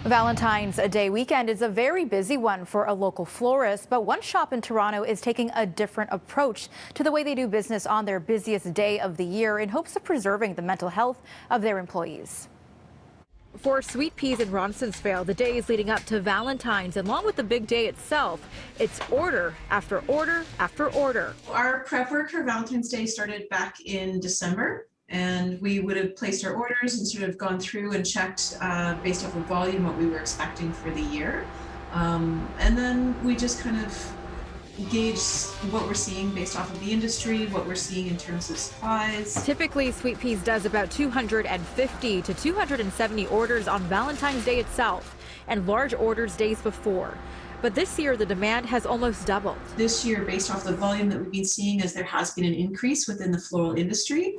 Valentine's Day weekend is a very busy one for a local florist, but one shop in Toronto is taking a different approach to the way they do business on their busiest day of the year in hopes of preserving the mental health of their employees. For Sweet Peas in Ronsonsvale, the days leading up to Valentine's, along with the big day itself, it's order after order after order. Our prep work for Valentine's Day started back in December, and we would have placed our orders and sort of gone through and checked based off of volume what we were expecting for the year. And then we just kind of gauge what we're seeing based off of the industry, what we're seeing in terms of supplies. Typically, Sweet Peas does about 250 to 270 orders on Valentine's Day itself and large orders days before. But this year, the demand has almost doubled. This year, based off the volume that we've been seeing, as there has been an increase within the floral industry,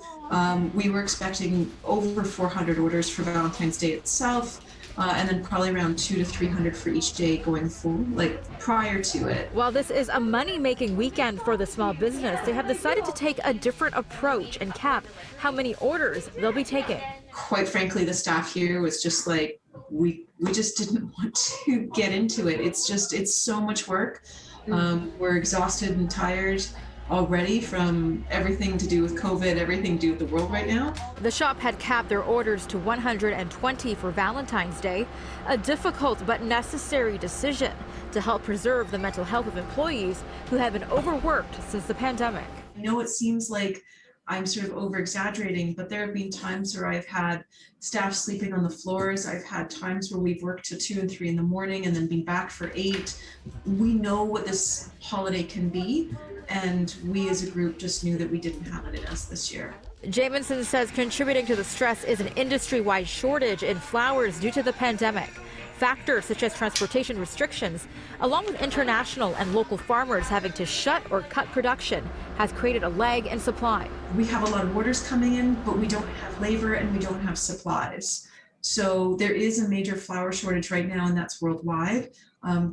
we were expecting over 400 orders for Valentine's Day itself. And then probably around 200 to 300 for each day going forward, like prior to it. While this is a money-making weekend for the small business, they have decided to take a different approach and cap how many orders they'll be taking. Quite frankly, the staff here was just like, we just didn't want to get into it. It's so much work. We're exhausted and tired already from everything to do with COVID, everything to do with the world right now. The shop had capped their orders to 120 for Valentine's Day, a difficult but necessary decision to help preserve the mental health of employees who have been overworked since the pandemic. I know it seems like I'm sort of over-exaggerating, but there have been times where I've had staff sleeping on the floors. I've had times where we've worked till 2 and 3 in the morning and then been back for 8. We know what this holiday can be, and we as a group just knew that we didn't have it in us this year. Jamison says contributing to the stress is an industry-wide shortage in flowers due to the pandemic. Factors such as transportation restrictions, along with international and local farmers having to shut or cut production, has created a lag in supply. We have a lot of orders coming in, but we don't have labor and we don't have supplies. So there is a major flower shortage right now, and that's worldwide.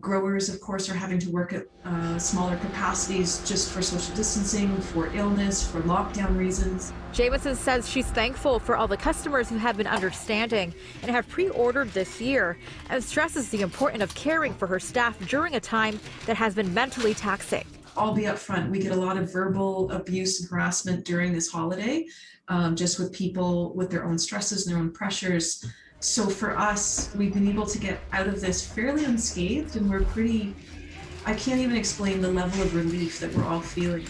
Growers, of course, are having to work at smaller capacities just for social distancing, for illness, for lockdown reasons. Jamison says she's thankful for all the customers who have been understanding and have pre-ordered this year, and stresses the importance of caring for her staff during a time that has been mentally taxing. I'll be upfront, we get a lot of verbal abuse and harassment during this holiday, just with people with their own stresses and their own pressures. So for us, we've been able to get out of this fairly unscathed, and I can't even explain the level of relief that we're all feeling.